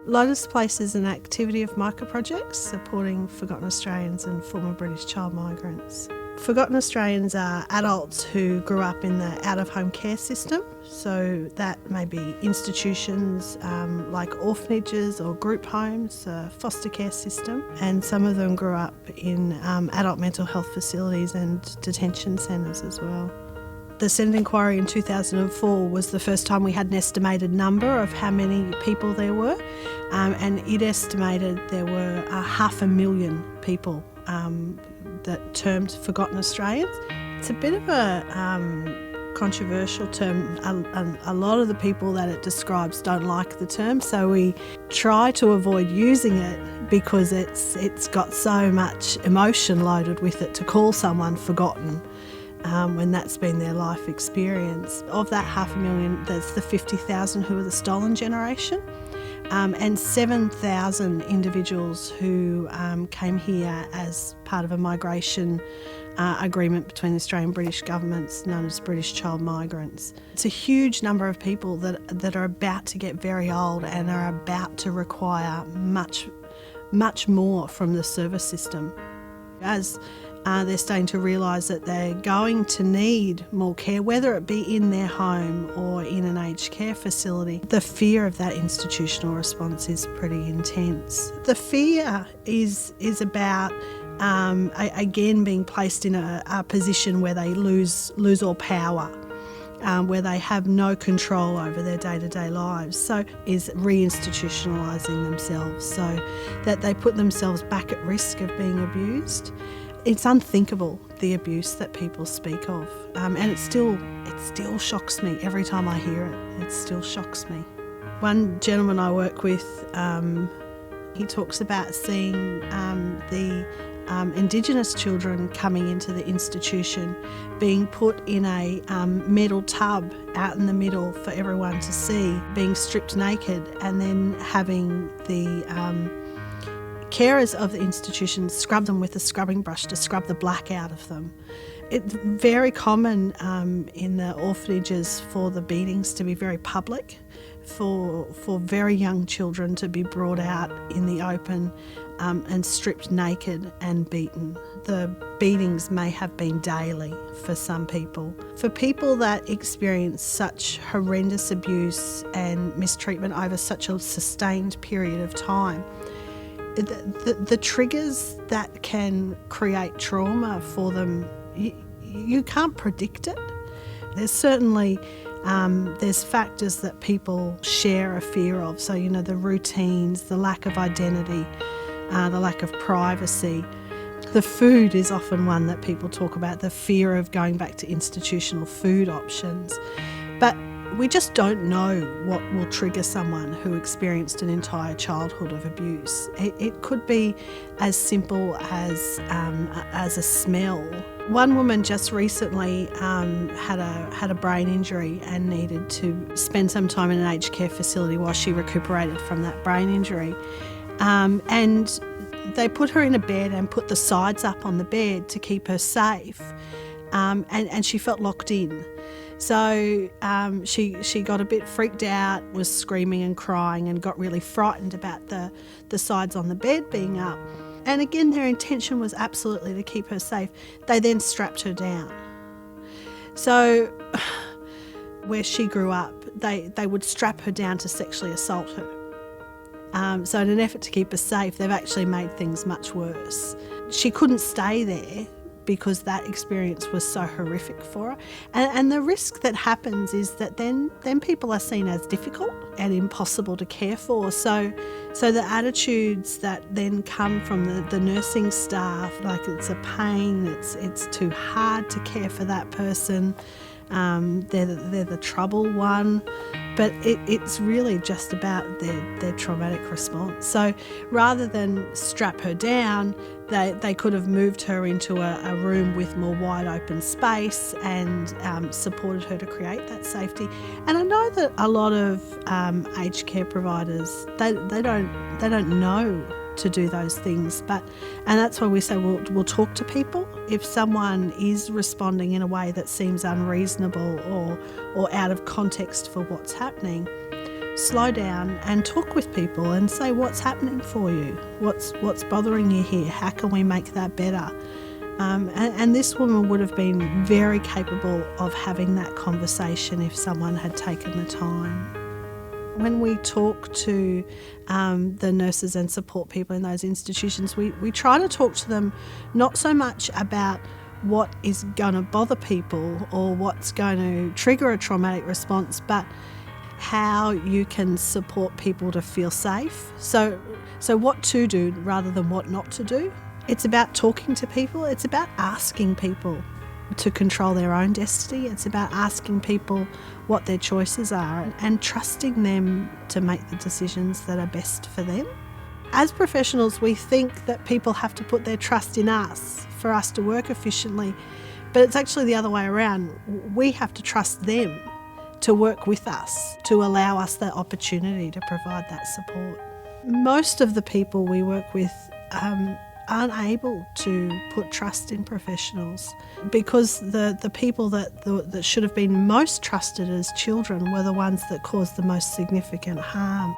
Lotus Place is an activity of microprojects supporting forgotten Australians and former British child migrants. Forgotten Australians are adults who grew up in the out-of-home care system, so that may be institutions like orphanages or group homes, foster care system, and some of them grew up in adult mental health facilities and detention centres as well. The Senate inquiry in 2004 was the first time we had an estimated number of how many people there were, and it estimated there were 500,000 people that termed forgotten Australians. It's a bit of a controversial term. A lot of the people that it describes don't like the term, so we try to avoid using it because it's got so much emotion loaded with it to call someone forgotten. When that's been their life experience. Of that 500,000, there's the 50,000 who are the stolen generation, and 7,000 individuals who came here as part of a migration agreement between the Australian and British governments known as British child migrants. It's a huge number of people that are about to get very old and are about to require much more from the service system. As they're starting to realise that they're going to need more care, whether it be in their home or in an aged care facility. The fear of that institutional response is pretty intense. The fear is about, again, being placed in a position where they lose all power. Where they have no control over their day-to-day lives. So is reinstitutionalising themselves so that they put themselves back at risk of being abused. It's unthinkable, the abuse that people speak of, and it still shocks me every time I hear it. It still shocks me. One gentleman I work with, he talks about seeing the Indigenous children coming into the institution being put in a metal tub out in the middle for everyone to see, being stripped naked, and then having the carers of the institution scrub them with a scrubbing brush to scrub the black out of them. It's very common in the orphanages for the beatings to be very public, for very young children to be brought out in the open and stripped naked and beaten. The beatings may have been daily for some people. For people that experience such horrendous abuse and mistreatment over such a sustained period of time, the triggers that can create trauma for them, you can't predict it. There's certainly there's factors that people share a fear of. So, the routines, the lack of identity, the lack of privacy. The food is often one that people talk about, the fear of going back to institutional food options. But we just don't know what will trigger someone who experienced an entire childhood of abuse. It could be as simple as a smell. One woman just recently had a brain injury and needed to spend some time in an aged care facility while she recuperated from that brain injury. And they put her in a bed and put the sides up on the bed to keep her safe, and she felt locked in. So she got a bit freaked out, was screaming and crying, and got really frightened about the sides on the bed being up. And again, their intention was absolutely to keep her safe. They then strapped her down. So where she grew up, they would strap her down to sexually assault her. So in an effort to keep her safe, they've actually made things much worse. She couldn't stay there because that experience was so horrific for her. And the risk that happens is that then people are seen as difficult and impossible to care for. So the attitudes that then come from the nursing staff, like it's a pain, it's too hard to care for that person, they're the trouble one. But it's really just about their traumatic response. So rather than strap her down, they could have moved her into a room with more wide open space and supported her to create that safety. And I know that a lot of aged care providers, they don't know to do those things, and that's why we say we'll talk to people. If someone is responding in a way that seems unreasonable or out of context for what's happening, slow down and talk with people and say what's happening for you, what's bothering you here, how can we make that better? And this woman would have been very capable of having that conversation if someone had taken the time. When we talk to the nurses and support people in those institutions, we try to talk to them not so much about what is going to bother people or what's going to trigger a traumatic response, but how you can support people to feel safe. So what to do rather than what not to do. It's about talking to people. It's about asking people to control their own destiny. It's about asking people what their choices are and trusting them to make the decisions that are best for them. As professionals, we think that people have to put their trust in us for us to work efficiently, but it's actually the other way around. We have to trust them to work with us, to allow us that opportunity to provide that support. Most of the people we work with aren't able to put trust in professionals because the people that should have been most trusted as children were the ones that caused the most significant harm.